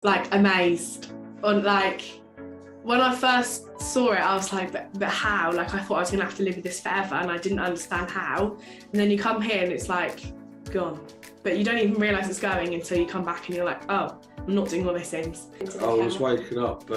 like amazed. On like when I first saw it, I was like, but how? Like I thought I was gonna have to live with this forever, and I didn't understand how. And then you come here and it's like gone, but you don't even realise it's going until you come back and you're like, oh, I'm not doing all these things. I was waking up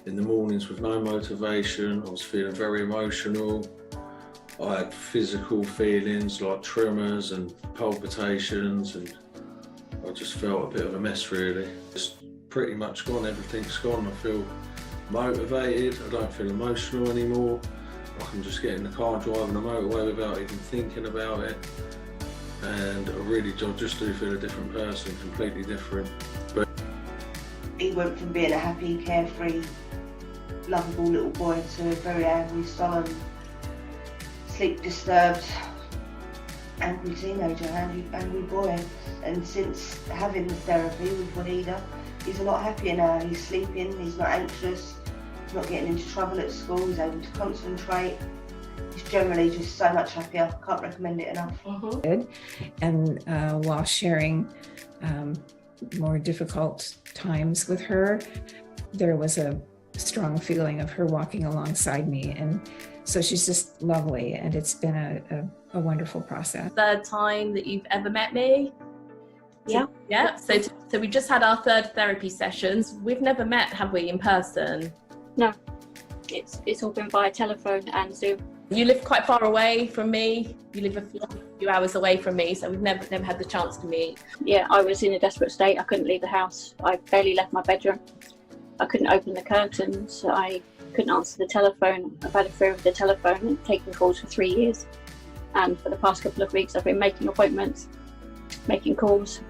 in the mornings with no motivation. I was feeling very emotional. I had physical feelings like tremors and palpitations, and I just felt a bit of a mess really. It's pretty much gone, everything's gone. I feel motivated, I don't feel emotional anymore. I can just get in the car, drive on the motorway without even thinking about it. And I just do feel a different person, completely different. But he went from being a happy, carefree, lovable little boy to a very angry, sullen, sleep disturbed, angry teenager, angry boy. And since having the therapy with Wahida, he's a lot happier now. He's sleeping, he's not anxious, he's not getting into trouble at school, he's able to concentrate. He's generally just so much happier. Can't recommend it enough. And while sharing more difficult times with her, there was a strong feeling of her walking alongside me. And so she's just lovely, and it's been a wonderful process. Third time that you've ever met me? Yeah. So we just had our third therapy sessions. We've never met, have we, in person? No, it's all been via telephone and Zoom. You live quite far away from me. You live a few hours away from me, so we've never had the chance to meet. Yeah, I was in a desperate state. I couldn't leave the house. I barely left my bedroom. I couldn't open the curtains. I couldn't answer the telephone. I've had a fear of the telephone and taking calls for 3 years. And for the past couple of weeks, I've been making appointments, making calls,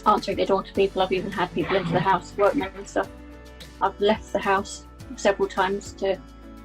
answering the door to people. I've even had people into the house, workmen and stuff. I've left the house several times to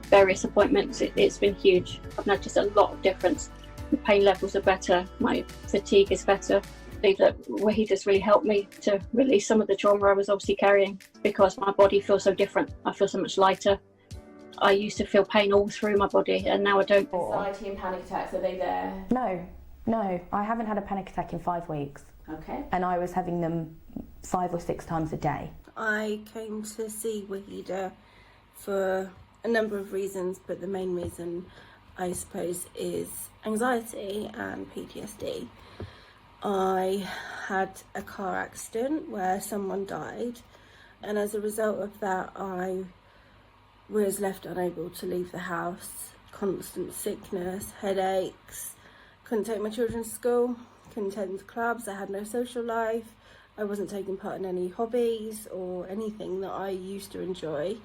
various appointments. It's been huge. I've noticed a lot of difference. The pain levels are better, my fatigue is better. I believe that Wahida's really helped me to release some of the trauma I was obviously carrying, because my body feels so different. I feel so much lighter. I used to feel pain all through my body, and now I don't. Anxiety and panic attacks, are they there? No, I haven't had a panic attack in 5 weeks. Okay. And I was having them 5 or 6 times a day. I came to see Wahida for a number of reasons, but the main reason, I suppose, is anxiety and PTSD. I had a car accident where someone died, and as a result of that, I was left unable to leave the house. Constant sickness, headaches, couldn't take my children to school, couldn't take them to clubs, I had no social life, I wasn't taking part in any hobbies or anything that I used to enjoy.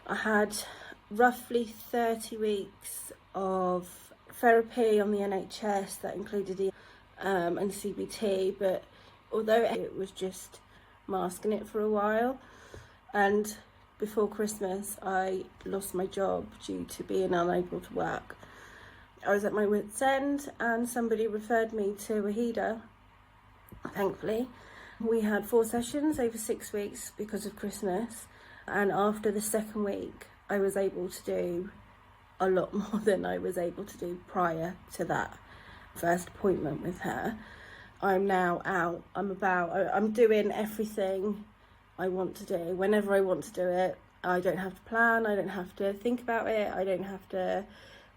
I had roughly 30 weeks of therapy on the NHS that included the and CBT, but although it was just masking it for a while, and before Christmas I lost my job due to being unable to work. I was at my wit's end, and somebody referred me to Wahida, thankfully. We had 4 sessions over 6 weeks because of Christmas, and after the second week I was able to do a lot more than I was able to do prior to that first appointment with her. I'm now out, I'm doing everything I want to do, whenever I want to do it. I don't have to plan, I don't have to think about it, I don't have to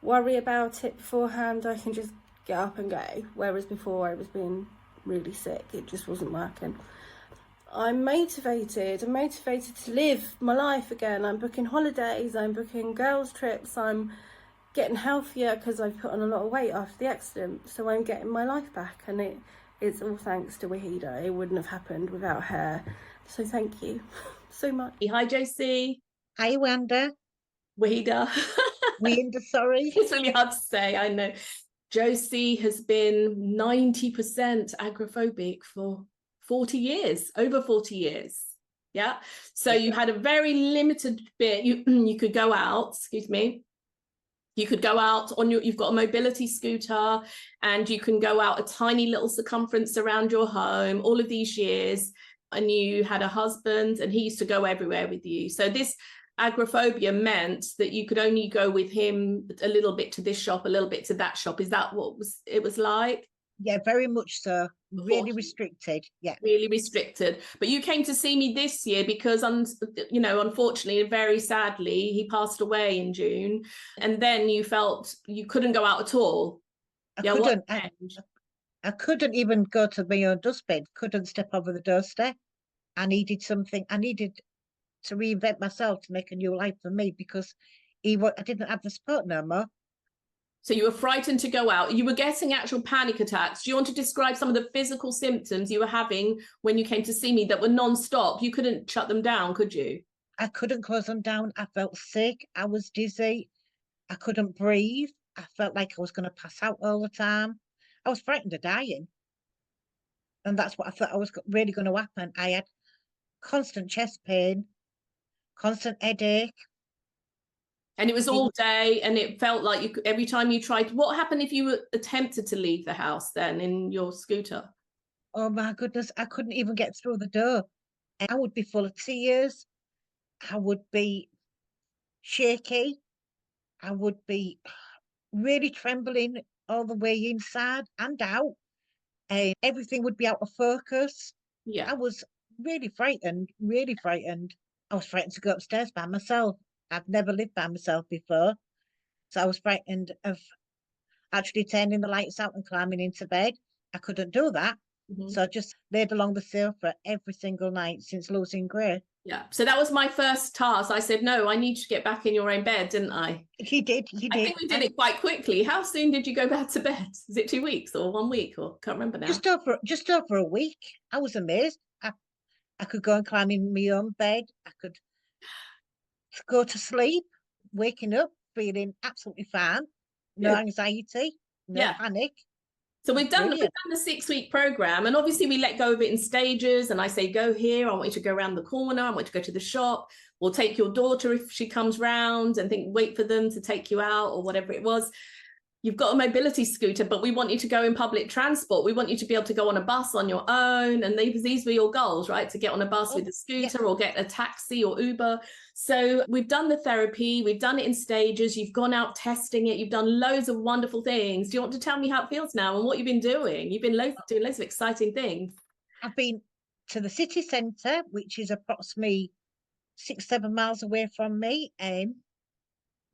worry about it beforehand. I can just get up and go, whereas before I was being really sick, it just wasn't working. I'm motivated to live my life again. I'm booking holidays, I'm booking girls trips, I'm getting healthier because I've put on a lot of weight after the accident, so I'm getting my life back, and it's all thanks to Wahida. It wouldn't have happened without her, so thank you so much. Hi Josie. Hi Wanda. Wahida. Wanda, sorry. It's really hard to say, I know. Josie has been 90% agoraphobic for 40 years, over 40 years. Yeah. So you had a very limited bit. You could go out, you could go out on you've got a mobility scooter, and you can go out a tiny little circumference around your home all of these years. And you had a husband, and he used to go everywhere with you. So this agoraphobia meant that you could only go with him a little bit to this shop, a little bit to that shop. Is that what it was like? Yeah, very much so. Really Unfortunately. restricted. Yeah. Really restricted. But you came to see me this year because, you know, unfortunately, very sadly, he passed away in June, and then you felt you couldn't go out at all. I Yeah, what couldn't. changed? I couldn't even go to my own dustbin. Couldn't step over the doorstep. I needed something. I needed to reinvent myself to make a new life for me because I didn't have the support no more. So you were frightened to go out. You were getting actual panic attacks. Do you want to describe some of the physical symptoms you were having when you came to see me that were non-stop? You couldn't shut them down, could you? I couldn't close them down. I felt sick. I was dizzy. I couldn't breathe. I felt like I was going to pass out all the time. I was frightened of dying. And that's what I thought was really going to happen. I had constant chest pain, constant headache. And it was all day, and it felt like you could, every time you tried. What happened if you attempted to leave the house then in your scooter? Oh my goodness, I couldn't even get through the door. I would be full of tears. I would be shaky. I would be really trembling all the way inside and out. And everything would be out of focus. Yeah. I was really frightened, really frightened. I was frightened to go upstairs by myself. I've never lived by myself before. So I was frightened of actually turning the lights out and climbing into bed. I couldn't do that. Mhm. So I just laid along the sofa every single night since losing Gray. Yeah. So that was my first task. I said, no, I need to get back in your own bed, didn't I? He did. I think we did it quite quickly. How soon did you go back to bed? Is it 2 weeks or 1 week, or can't remember now? Just over a week. I was amazed. I could go and climb in my own bed. I could go to sleep, waking up, feeling absolutely fine. No anxiety, no panic. So we've done the 6-week program, and obviously we let go of it in stages. And I say, go here. I want you to go around the corner. I want you to go to the shop. We'll take your daughter if she comes round, and wait for them to take you out or whatever it was. You've got a mobility scooter, but we want you to go in public transport. We want you to be able to go on a bus on your own. And these were your goals, right? To get on a bus with a scooter or get a taxi or Uber. So we've done the therapy. We've done it in stages. You've gone out testing it. You've done loads of wonderful things. Do you want to tell me how it feels now and what you've been doing? You've been doing loads of exciting things. I've been to the city centre, which is approximately 6-7 miles away from me, and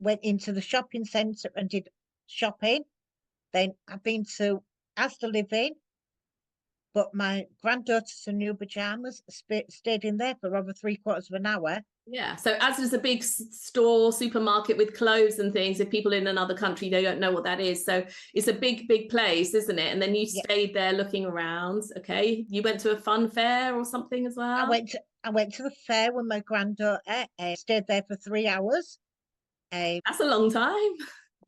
went into the shopping centre and did shopping. Then I've been to Asda Living, but my granddaughter's in new pajamas, stayed in there for over 3/4 of an hour. Yeah, so Asda's a big store, supermarket with clothes and things. If people in another country, they don't know what that is. So it's a big, big place, isn't it? And then you stayed there looking around. Okay, you went to a fun fair or something as well? I went to the fair with my granddaughter. Stayed there for 3 hours. That's a long time.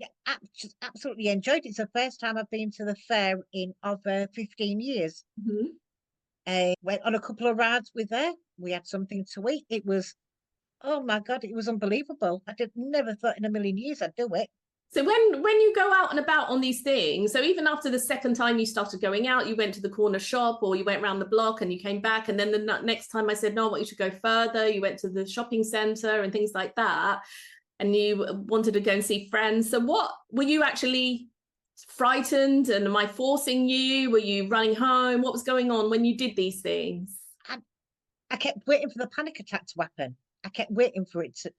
Yeah, just absolutely enjoyed it. It's the first time I've been to the fair in over 15 years. Mm-hmm. Went on a couple of rides with her. We had something to eat. It was, oh my God, it was unbelievable. Never thought in a million years I'd do it. So when you go out and about on these things, so even after the second time you started going out, you went to the corner shop or you went around the block and you came back, and then the next time I said, no, I want you to go further, you went to the shopping centre and things like that, and you wanted to go and see friends. So what, were you actually frightened, and am I forcing you? Were you running home? What was going on when you did these things? I kept waiting for the panic attack to happen. I kept waiting for it to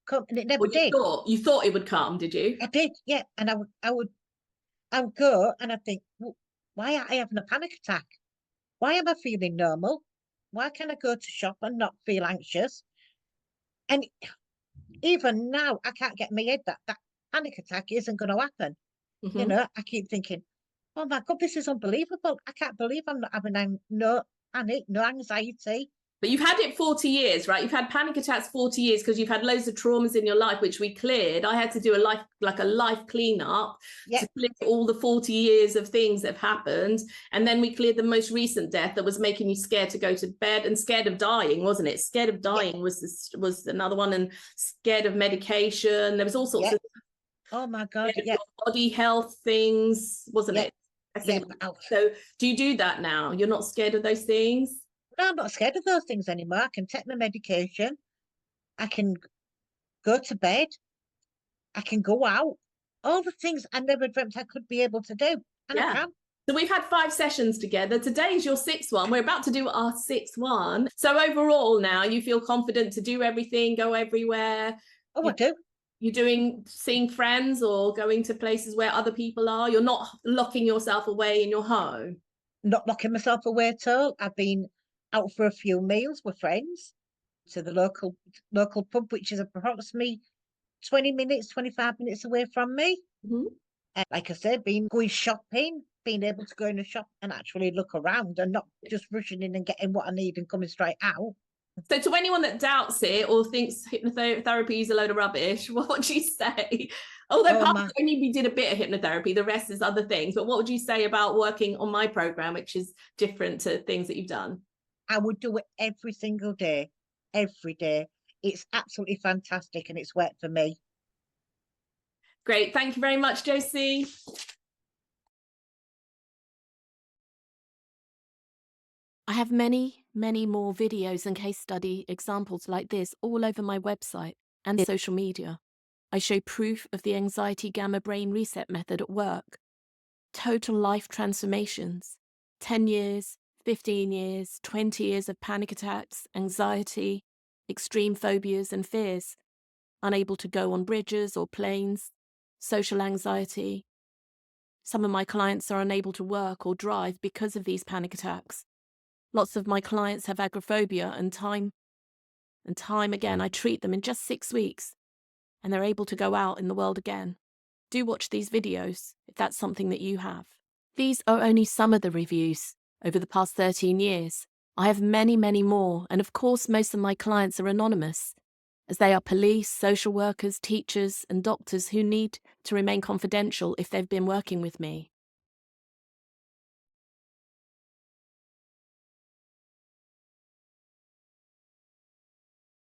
come, and it never did. You thought it would come, did you? I did, yeah. And I would go and I'd think, well, why am I having a panic attack? Why am I feeling normal? Why can I go to shop and not feel anxious? And even now, I can't get in my head that panic attack isn't going to happen. Mm-hmm. You know, I keep thinking, oh my God, this is unbelievable. I can't believe I'm not having no panic, no anxiety. But you've had it 40 years, right? You've had panic attacks 40 years because you've had loads of traumas in your life, which we cleared. I had to do a life cleanup to clear all the 40 years of things that have happened. And then we cleared the most recent death that was making you scared to go to bed and scared of dying, wasn't it? Scared of dying was another one, and scared of medication. There was all sorts of oh my God, body health things, wasn't it? I think. So do you do that now? You're not scared of those things? No, I'm not scared of those things anymore. I can take my medication. I can go to bed. I can go out. All the things I never dreamt I could be able to do. And I can. So we've had 5 sessions together. Today's your 6th one. We're about to do our 6th one. So overall now you feel confident to do everything, go everywhere. Oh, I do. You're seeing friends or going to places where other people are. You're not locking yourself away in your home. Not locking myself away at all. I've been out for a few meals with friends to the local pub, which is approximately 20 minutes, 25 minutes away from me. Mhm. And like I said, going shopping, being able to go in a shop and actually look around and not just rushing in and getting what I need and coming straight out. So to anyone that doubts it or thinks hypnotherapy is a load of rubbish, what would you say? Although only we did a bit of hypnotherapy, the rest is other things. But what would you say about working on my program, which is different to things that you've done? I would do it every single day, every day. It's absolutely fantastic and it's worked for me. Great. Thank you very much, Josie. I have many, many more videos and case study examples like this all over my website and social media. I show proof of the anxiety gamma brain reset method at work. Total life transformations. 10 years, 15 years, 20 years of panic attacks, anxiety, extreme phobias and fears. Unable to go on bridges or planes. Social anxiety. Some of my clients are unable to work or drive because of these panic attacks. Lots of my clients have agoraphobia, and time again I treat them in just 6 weeks, and they're able to go out in the world again. Do watch these videos if that's something that you have. These are only some of the reviews over the past 13 years. I have many, many more, and of course most of my clients are anonymous, as they are police, social workers, teachers, and doctors who need to remain confidential if they've been working with me.